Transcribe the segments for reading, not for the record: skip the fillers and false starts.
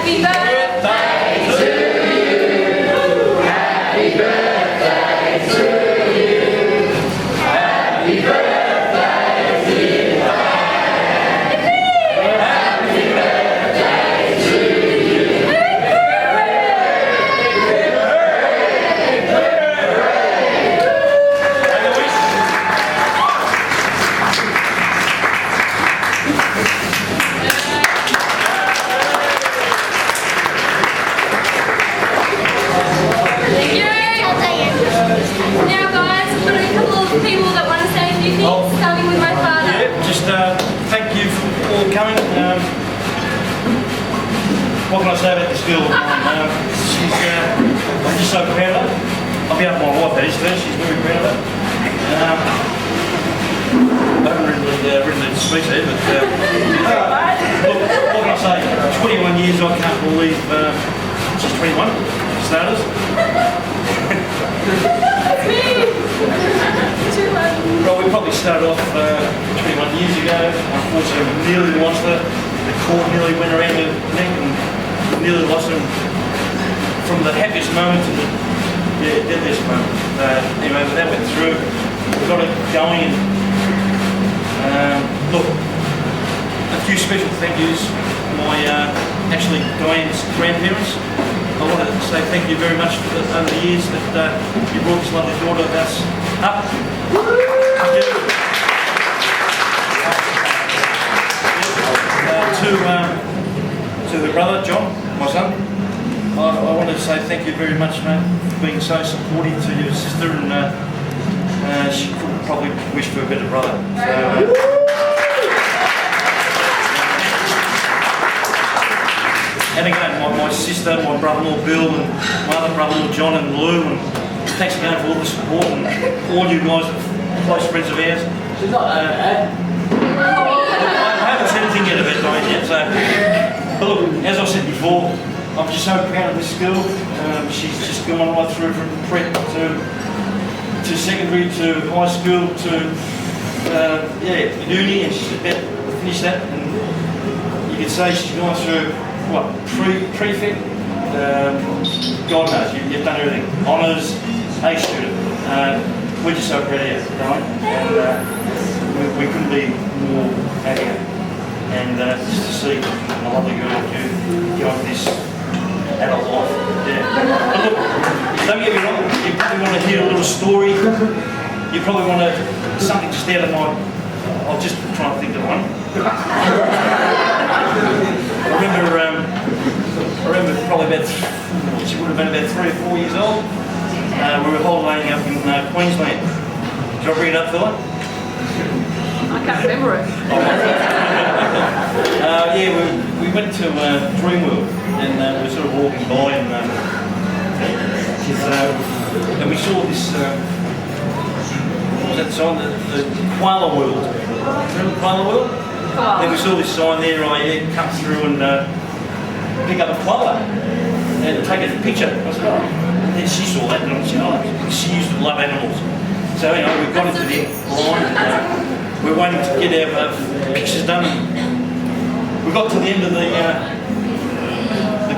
Happy birthday to you. Happy birthday to you. Happy birthday, dear Diane. Happy birthday to you. Now guys, I've got a couple of people that want to say a few things, starting with my father. Yeah, just thank you for all coming. What can I say about this girl? She's, I'm just so proud of her. I'll be up with my wife, that is too. She's very proud of her. I haven't written the speech there, but look, what can I say? 21 years, I can't believe she's 21, starters. Well, we probably started off 21 years ago. Unfortunately, we nearly lost her. The cord nearly went around her neck and nearly lost her from the happiest moment to the deadliest moment. Anyway, but that went through. We got it going. Look, a few special thank yous. My actually Diane's grandparents. I want to say thank you very much for over the years that you brought this lovely daughter of ours up. To her brother, John, my son, I want to say thank you very much, mate, for being so supportive to your sister, and she couldn't probably wish for a better brother. So, and again, my sister, my brother-in-law Bill, and my other brother-in-law John and Lou, and thanks again for all the support, and all you guys are close friends of ours. She's not that bad. I haven't said anything yet about Diane yet, so, but look, as I said before, I'm just so proud of this girl. She's just gone right through from prep to secondary to high school to uni, and she's about to finish that, and you could say she's gone through what, prefect, God knows, you've done everything. Honours, A student. We're just so proud of you, Diane, and we couldn't be more happier. And just to see a lovely girl like you go into this adult life. Yeah. But look, don't get me wrong, you probably want to hear a little story. You probably want to, something just out of my, I'll just try and think of one. I remember probably about, she would have been about 3 or 4 years old. We were holidaying up in Queensland. Did I bring it up, Philip? I can't remember it. Yeah, we went to Dreamworld, and we were sort of walking by, and we saw this, what was that sign? The Koala World. Remember the Koala World? Then we saw this sign there, come through and pick up a koala and take a picture. I said, oh. And then she saw that, and I said, oh, she used to love animals. So we got into the line, and we're waiting to get our pictures done. And we got to the end of the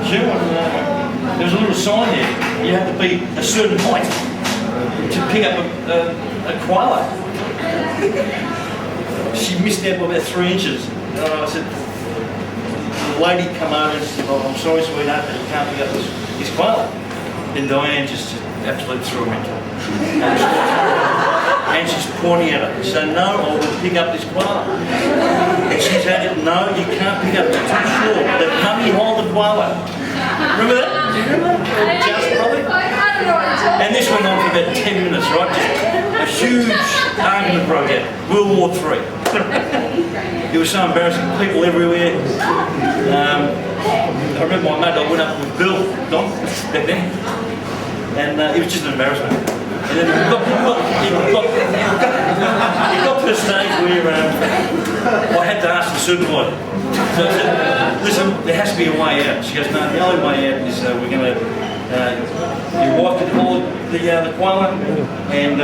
queue, and there was a little sign there. You had to be a certain height to pick up a koala. She missed out by about 3 inches. And I said, the lady come over and said, oh, I'm sorry, sweetheart, but you can't pick up this koala. And Diane just absolutely threw him into it. And she's pointing at her. She said, no, I will pick up this koala. And she's at it, no, you can't pick up, it's too short. Let mummy hold the koala. Remember that? Do you remember that? Just probably. And this went on for about 10 minutes, right? Just a huge argument broke out. World War III. It was so embarrassing. People everywhere. I remember my mate, I went up with Bill, Don, back then. And it was just an embarrassment. And then it got to the stage where I had to ask the supervisor. So I said, listen, there has to be a way out. She goes, no, the only way out is we're going to, your wife can hold the koala, and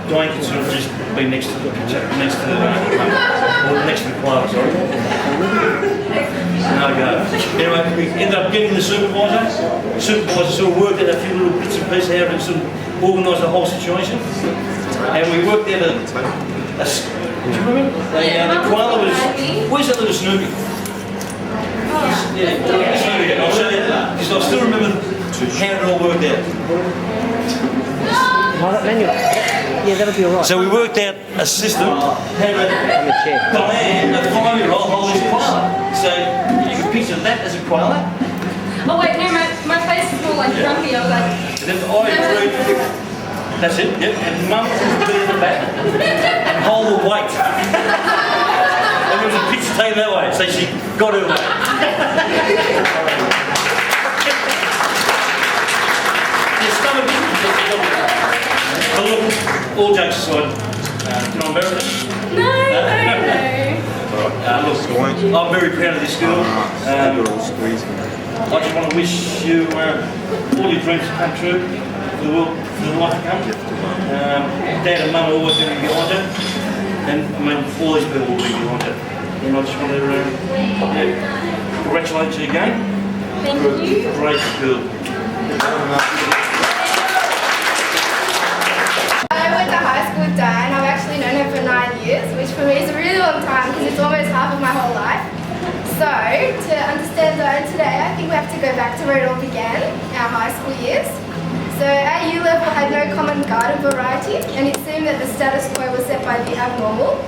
Diane can sort of just be next to the next to the koala, sorry. No go. Anyway, we ended up getting the supervisor. The supervisor sort of worked out a few little bits and pieces how to sort of organise the whole situation. And we worked out a do you remember? The koala was, where's that little Snoopy? Yeah, Snoopy. I'll show you that. Because I still remember how it all worked out. Yeah, that'll be alright. So we worked out a system how to Diane, a 5-year-old, hold this koala. So you can picture that as a koala. Oh wait, no, my face is more like grumpy. I was like... And then that's it, yep. And mum will be in the back and hold the weight. And there was a picture taken that way, so she got her weight. Your stomach but look, all jokes aside, can I embarrass it? No. Alright, look, I'm very proud of this girl. I just want to wish you all your dreams to come true for the world, for the life to come. Dad and Mum are always going to be behind you, and I mean all these people will be behind you. And I just want to congratulate you again. Thank you. Great girl. I went to high school with Diane. I've actually known her for 9 years, which for me is a really long time because it's almost half of my whole life. So, to understand Diane today, I think we have to go back to where it all began, our high school years. So, our U level had no common garden variety, and it seemed that the status quo was set by the abnormal.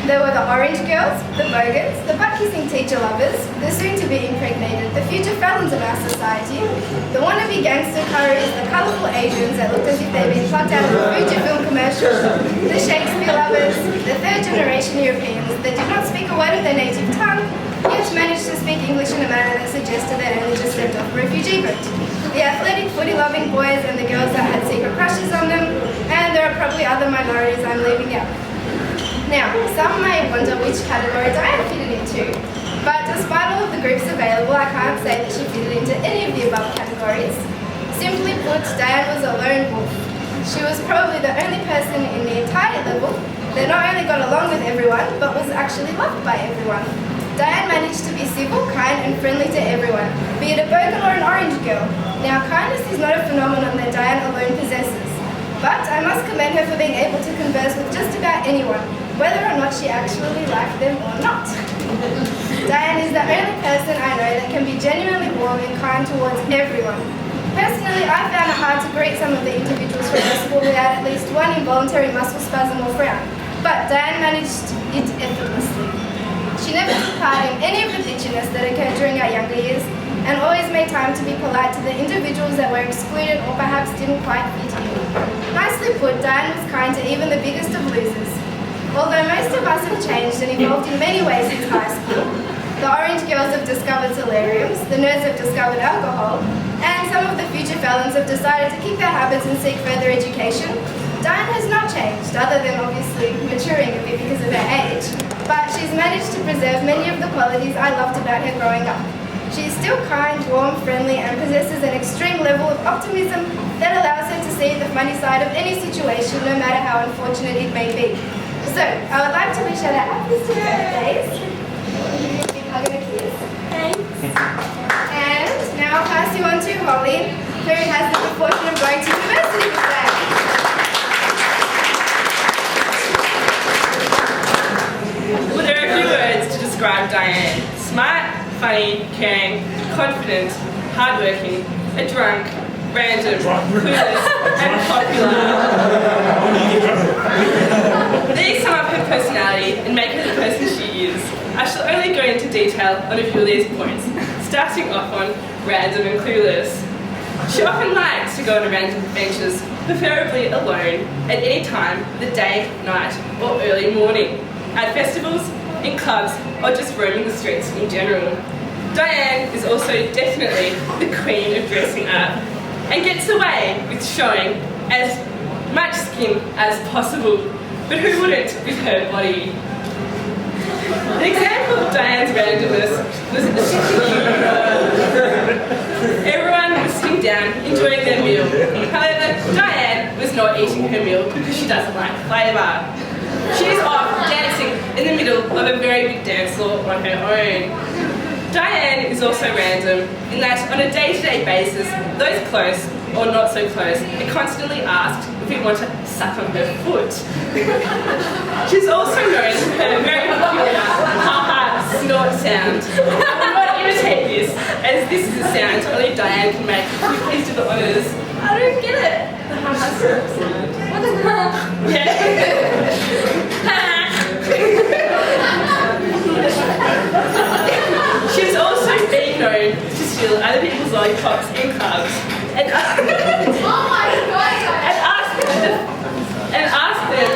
There were the orange girls, the bogans, the butt-kissing teacher lovers, the soon-to-be impregnated, the future felons of our society, the wannabe gangster curries, the colourful Asians that looked as if they'd been plucked out of a Fujifilm commercial, the Shakespeare lovers, the third-generation Europeans that did not speak a word of their native tongue, yet managed to speak English in a manner that suggested they'd only just stepped off a refugee boat, the athletic footy-loving boys and the girls that had secret crushes on them, and there are probably other minorities I'm leaving out. Now, some may wonder which category Diane fitted into, but despite all of the groups available, I can't say that she fitted into any of the above categories. Simply put, Diane was a lone wolf. She was probably the only person in the entire level that not only got along with everyone, but was actually loved by everyone. Diane managed to be civil, kind and friendly to everyone, be it a bogan or an orange girl. Now, kindness is not a phenomenon that Diane alone possesses, but I must commend her for being able to converse with just about anyone, whether or not she actually liked them or not. Diane is the only person I know that can be genuinely warm and kind towards everyone. Personally, I found it hard to greet some of the individuals from our school without at least one involuntary muscle spasm or frown, but Diane managed it effortlessly. She never took part in any of the bitchiness that occurred during our younger years, and always made time to be polite to the individuals that were excluded or perhaps didn't quite fit in. Nicely put, Diane was kind to even the biggest of losers. Although most of us have changed and evolved in many ways since high school, the orange girls have discovered solariums, the nerds have discovered alcohol, and some of the future felons have decided to kick their habits and seek further education, Diane has not changed, other than obviously maturing a bit because of her age, but she's managed to preserve many of the qualities I loved about her growing up. She is still kind, warm, friendly, and possesses an extreme level of optimism that allows her to see the funny side of any situation, no matter how unfortunate it may be. So, I would like to wish her the happiest of birthdays. Big hug and a kiss. Thanks. And now I'll pass you on to Holly, who has the good fortune of going to university today. Well, there are a few words to describe Diane. Smart, funny, caring, confident, hardworking, a drunk, random, clueless, and popular. These sum up her personality and make her the person she is. I shall only go into detail on a few of these points, starting off on random and clueless. She often likes to go on random adventures, preferably alone, at any time of the day, night, or early morning, at festivals, in clubs, or just roaming the streets in general. Diane is also definitely the queen of dressing up, and gets away with showing as much skin as possible, but who wouldn't with her body? The example of Diane's randomness was at the everyone was sitting down enjoying their meal. However, Diane was not eating her meal because she doesn't like flavour. She is off dancing in the middle of a very big dance floor on her own. Diane Diane is also random in that on a day-to-day basis, those close or not so close are constantly asked if we want to suck on her foot. She's also known for her very peculiar ha-ha snort sound. I will not imitate this, as this is a sound only Diane can make. Can you please do the honours? I don't get it. The ha-ha snort sound. What the hell? Yeah. She's also been known to steal other people's lollipops in clubs and ask them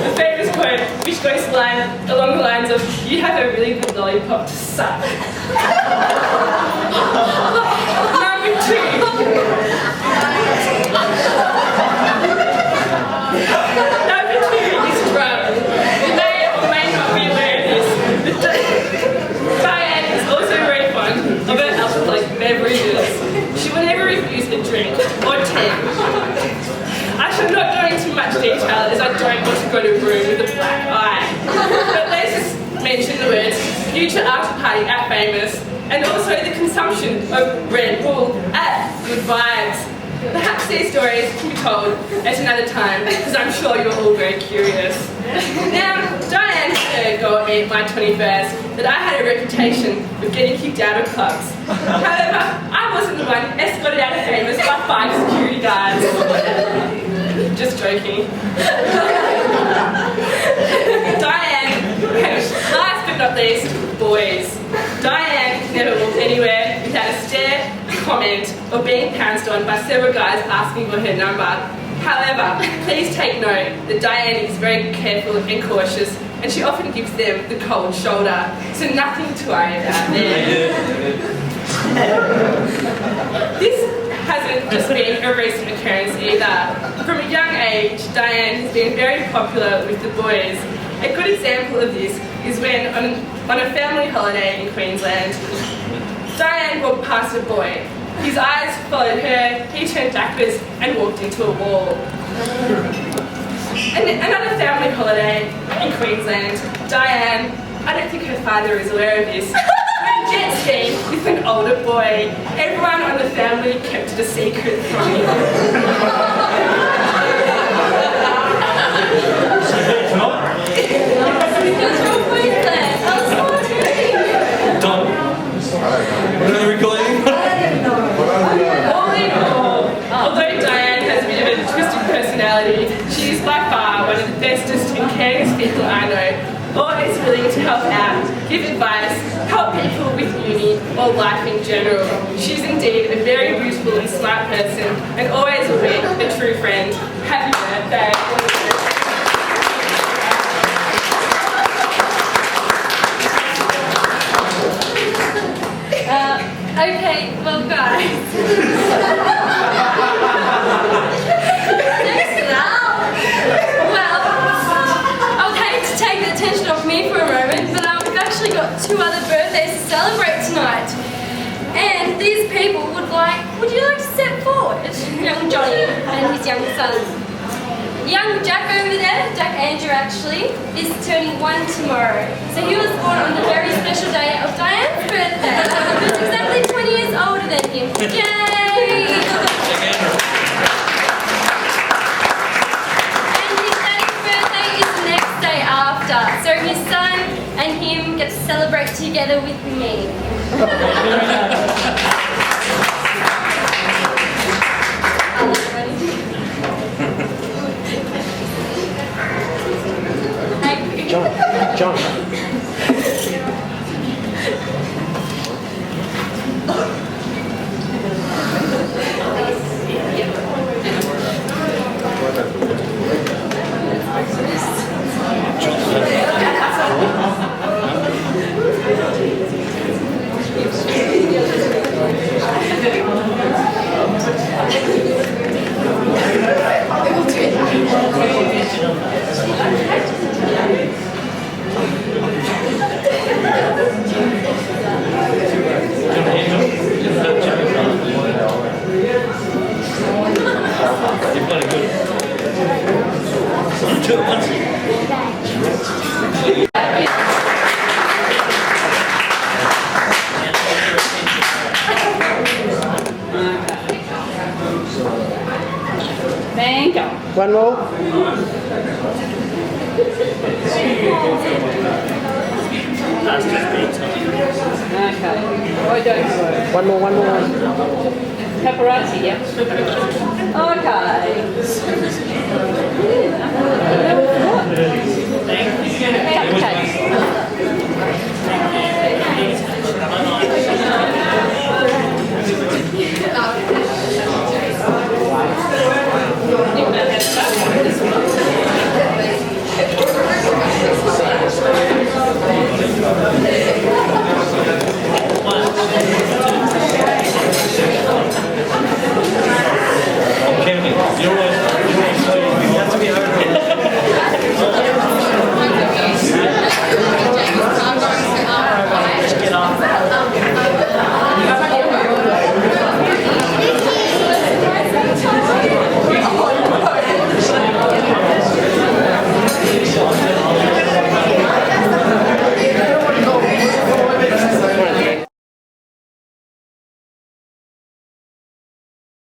the famous quote, which goes along the lines of, "You have a really good lollipop to suck." Number 2. Number 2 is drug. You may or may not be aware of this, but Diane is also very fond of her alcoholic beverages. She will never refuse a drink or tea. I shall not go into much detail as I don't want to go to a room with a black eye. But let's just mention the words future after party at Famous and also the consumption of Red Bull at Good Vibes. Perhaps these stories can be told at another time because I'm sure you're all very curious. Now, Diane had a go at me at my 21st that I had a reputation of getting kicked out of clubs. However, I wasn't the one escorted out of Famous by 5 security guards. Just joking. Diane, last but not least, boys. Diane never walked anywhere without a stare, comment, or being pounced on by several guys asking for her number. However, please take note that Diane is very careful and cautious, and she often gives them the cold shoulder, so nothing to worry about there. This hasn't just been a recent occurrence either. From a young age, Diane has been very popular with the boys. A good example of this is when, on a family holiday in Queensland, Diane walked past a boy. His eyes followed her, he turned backwards and walked into a wall. And another family holiday in Queensland, Diane, I don't think her father is aware of this, jet skiing with an older boy. Everyone on the family kept it a secret from him. Another recording? All in all, although Diane has a bit of a twisted personality, she is by far one of the bestest and caringest people I know. Always willing to help out, give advice, help people with uni or life in general. She's indeed a very beautiful and smart person and always will be a true friend. Happy birthday. Okay, well guys. Well, I would hate to take the attention off me for a moment, but we've actually got 2 other birthdays to celebrate tonight. And these people would you like to step forward? Young Johnny and his young son. Young Jack over there, Jack Andrew actually, is turning 1 tomorrow. So he was born on the very special day of Diane's birthday. He was exactly 20 years older than him. Yay! And his daddy's birthday is the next day after. So his son and him get to celebrate together with me. John. One more. That's just me. Okay. I don't work. One more. Paparazzi, yeah. Okay. Cupcakes.